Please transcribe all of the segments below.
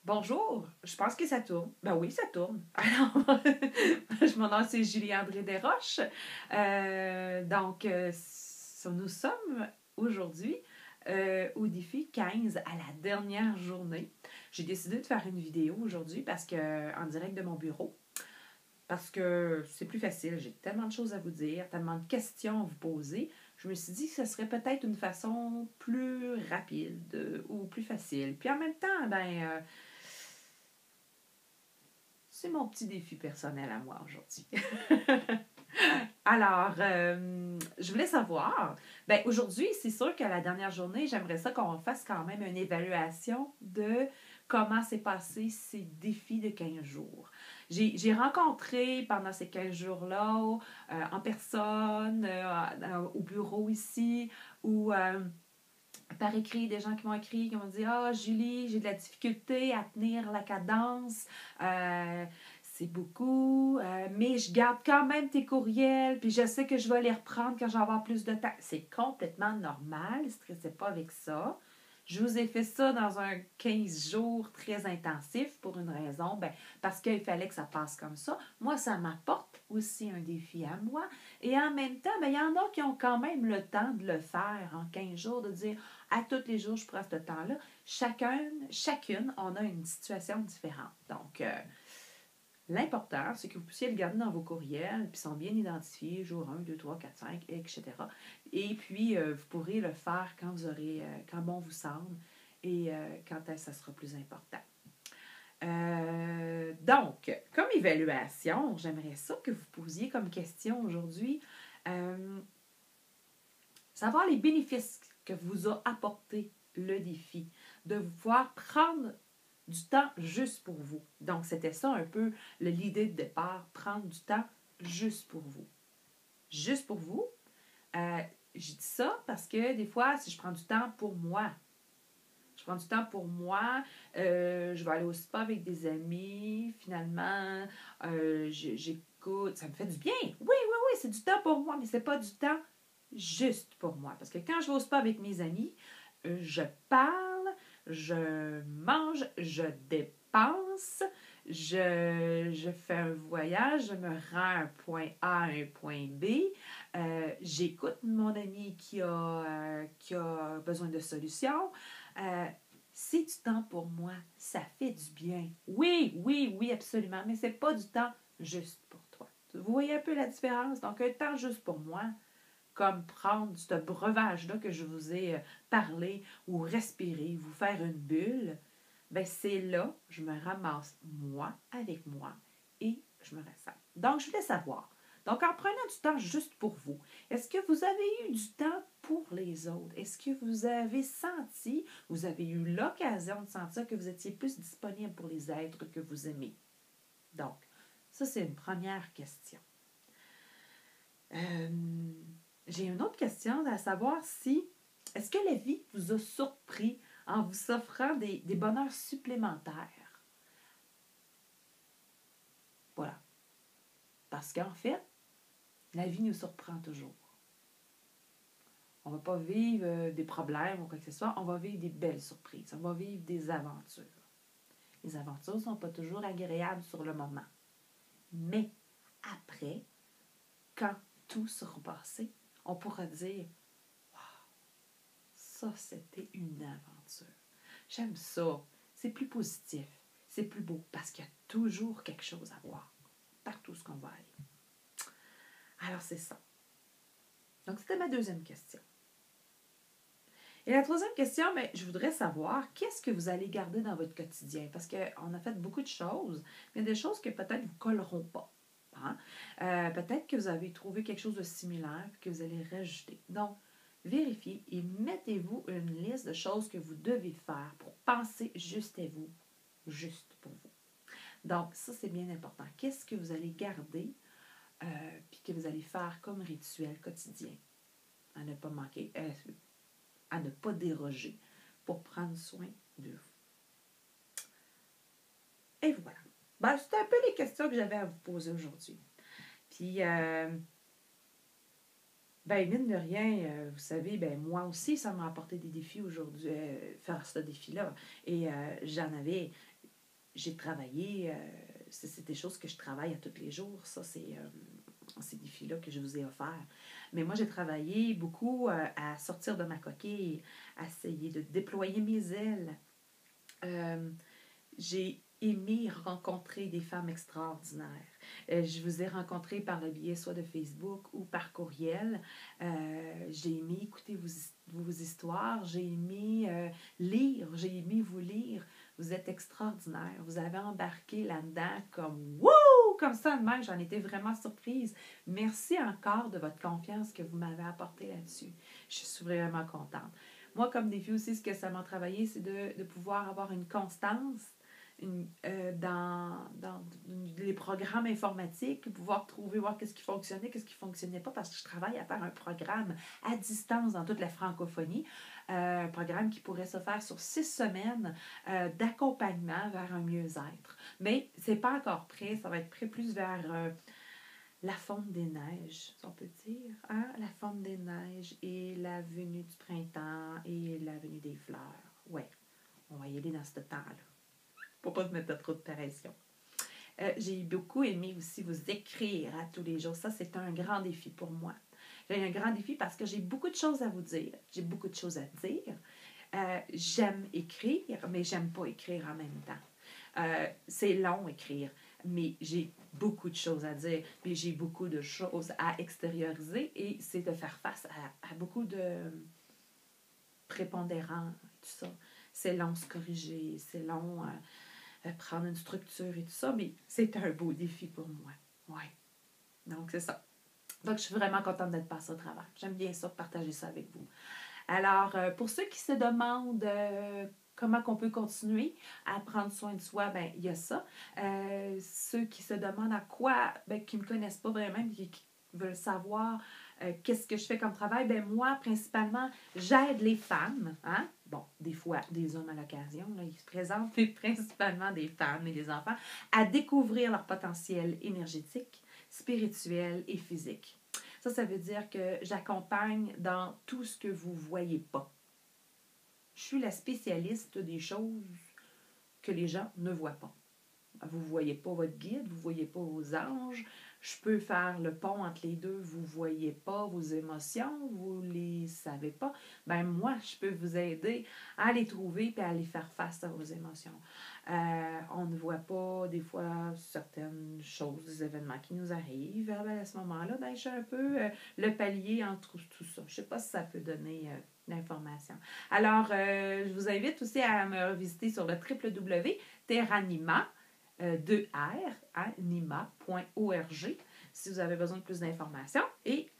Bonjour, je pense que ça tourne. Ben oui, ça tourne. Alors, mon nom c'est Julie-André Desroches. Nous sommes aujourd'hui au défi 15 à la dernière journée. J'ai décidé de faire une vidéo aujourd'hui en direct de mon bureau parce que c'est plus facile. J'ai tellement de choses à vous dire, tellement de questions à vous poser. Je me suis dit que ce serait peut-être une façon plus rapide ou plus facile. Puis en même temps, c'est mon petit défi personnel à moi aujourd'hui. Alors, je voulais savoir, aujourd'hui, c'est sûr qu'à la dernière journée, j'aimerais ça qu'on fasse quand même une évaluation de comment s'est passé ces défis de 15 jours. J'ai rencontré pendant ces 15 jours-là, en personne, au bureau ici, ou par écrit, des gens qui m'ont écrit, qui m'ont dit Ah, Julie, j'ai de la difficulté à tenir la cadence. C'est beaucoup, mais je garde quand même tes courriels, puis je sais que je vais les reprendre quand je vais avoir plus de temps. C'est complètement normal, ne stressez pas avec ça. Je vous ai fait ça dans un 15 jours très intensif pour une raison, parce qu'il fallait que ça passe comme ça. Moi, ça m'apporte aussi un défi à moi. Et en même temps, il y en a qui ont quand même le temps de le faire en 15 jours, de dire à tous les jours, je prends ce temps-là. Chacune, on a une situation différente. Donc, l'important, c'est que vous puissiez le garder dans vos courriels, puis sont bien identifiés, jour 1, 2, 3, 4, 5, etc. Et puis, vous pourrez le faire quand vous aurez, quand bon vous semble et quand ça sera plus important. Donc, comme évaluation, j'aimerais ça que vous posiez comme question aujourd'hui, savoir les bénéfices que vous a apporté le défi, de pouvoir prendre du temps juste pour vous. Donc, c'était ça un peu l'idée de départ, prendre du temps juste pour vous. Juste pour vous. Je dis ça parce que des fois, si je prends du temps pour moi, je vais aller au spa avec des amis, finalement, j'écoute, ça me fait du bien. Oui, oui, oui, c'est du temps pour moi, mais c'est pas du temps juste pour moi. Parce que quand je vais au spa avec mes amis, je parle, je mange, je dépense, je fais un voyage, je me rends à un point A à un point B, j'écoute mon ami qui a besoin de solutions. Euh, c'est du temps pour moi, ça fait du bien. Oui, oui, oui, absolument, mais c'est pas du temps juste pour toi. Vous voyez un peu la différence? Donc, un temps juste pour moi, comme prendre ce breuvage-là que je vous ai parlé ou respirer, vous faire une bulle, c'est là, je me ramasse moi avec moi et je me ressens. Donc, je voulais savoir. Donc, en prenant du temps juste pour vous, est-ce que vous avez eu du temps pour les autres? Est-ce que vous avez senti, vous avez eu l'occasion de sentir que vous étiez plus disponible pour les êtres que vous aimez? Donc, ça, c'est une première question. J'ai une autre question à savoir si, est-ce que la vie vous a surpris en vous offrant des bonheurs supplémentaires? Voilà. Parce qu'en fait, la vie nous surprend toujours. On ne va pas vivre des problèmes ou quoi que ce soit, on va vivre des belles surprises, on va vivre des aventures. Les aventures ne sont pas toujours agréables sur le moment. Mais après, quand tout sera passé, on pourra dire ça, c'était une aventure. J'aime ça. C'est plus positif. C'est plus beau parce qu'il y a toujours quelque chose à voir partout ce qu'on va aller. Alors, c'est ça. Donc, c'était ma deuxième question. Et la troisième question, je voudrais savoir qu'est-ce que vous allez garder dans votre quotidien? Parce qu'on a fait beaucoup de choses, mais il y a des choses que peut-être vous ne colleront pas. Hein? Peut-être que vous avez trouvé quelque chose de similaire et que vous allez rajouter. Donc, vérifiez et mettez-vous une liste de choses que vous devez faire pour penser juste à vous, juste pour vous. Donc, ça, c'est bien important. Qu'est-ce que vous allez garder puis que vous allez faire comme rituel quotidien à ne pas manquer, à ne pas déroger pour prendre soin de vous. Et voilà. C'était un peu les questions que j'avais à vous poser aujourd'hui. Puis, mine de rien, vous savez, moi aussi, ça m'a apporté des défis aujourd'hui, faire ce défi-là. Et j'en avais j'ai travaillé, c'est des choses que je travaille à tous les jours, ça, c'est ces défis-là que je vous ai offerts. Mais moi, j'ai travaillé beaucoup à sortir de ma coquille, à essayer de déployer mes ailes. J'ai aimé rencontrer des femmes extraordinaires. Je vous ai rencontré par le biais soit de Facebook ou par courriel. J'ai aimé écouter vos histoires. J'ai aimé lire. J'ai aimé vous lire. Vous êtes extraordinaire. Vous avez embarqué là-dedans comme wouh! Comme ça, de même, j'en étais vraiment surprise. Merci encore de votre confiance que vous m'avez apportée là-dessus. Je suis vraiment contente. Moi, comme défi aussi, ce que ça m'a travaillé, c'est de pouvoir avoir une constance dans les programmes informatiques, pouvoir trouver, voir qu'est-ce qui fonctionnait, qu'est-ce qui ne fonctionnait pas, parce que je travaille à faire un programme à distance dans toute la francophonie, un programme qui pourrait se faire sur 6 semaines d'accompagnement vers un mieux-être. Mais ce n'est pas encore prêt, ça va être prêt plus vers la fonte des neiges, si on peut dire. Hein? La fonte des neiges et la venue du printemps et la venue des fleurs. Ouais, on va y aller dans ce temps-là pour pas se mettre trop de pression. J'ai beaucoup aimé aussi vous écrire à tous les jours. Ça, c'est un grand défi pour moi. J'ai un grand défi parce que j'ai beaucoup de choses à vous dire. J'ai beaucoup de choses à dire. J'aime écrire, mais j'aime pas écrire en même temps. C'est long écrire, mais j'ai beaucoup de choses à dire, puis j'ai beaucoup de choses à extérioriser et c'est de faire face à beaucoup de prépondérants, tout ça. C'est long se corriger, c'est long prendre une structure et tout ça, mais c'est un beau défi pour moi. Ouais. Donc, c'est ça. Donc, je suis vraiment contente d'être passée au travail. J'aime bien ça, partager ça avec vous. Alors, pour ceux qui se demandent comment on peut continuer à prendre soin de soi, ben il y a ça. Ceux qui se demandent à quoi, ben, qui ne me connaissent pas vraiment, qui veulent savoir qu'est-ce que je fais comme travail, ben moi, principalement, j'aide les femmes, hein? Bon, des fois, des hommes à l'occasion, là, ils se présentent, mais principalement des femmes et des enfants, à découvrir leur potentiel énergétique, spirituel et physique. Ça veut dire que j'accompagne dans tout ce que vous ne voyez pas. Je suis la spécialiste des choses que les gens ne voient pas. Vous ne voyez pas votre guide, vous ne voyez pas vos anges. Je peux faire le pont entre les deux. Vous ne voyez pas vos émotions, vous ne les savez pas. Ben moi, je peux vous aider à les trouver et à les faire face à vos émotions. On ne voit pas des fois certaines choses, des événements qui nous arrivent. À ce moment-là, ben, j'ai un peu le palier entre tout ça. Je ne sais pas si ça peut donner l'information. Alors, je vous invite aussi à me revisiter sur le www.terranima, nima.org si vous avez besoin de plus d'informations. Et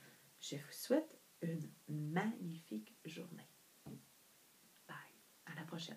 je vous souhaite une magnifique journée. Bye. À la prochaine.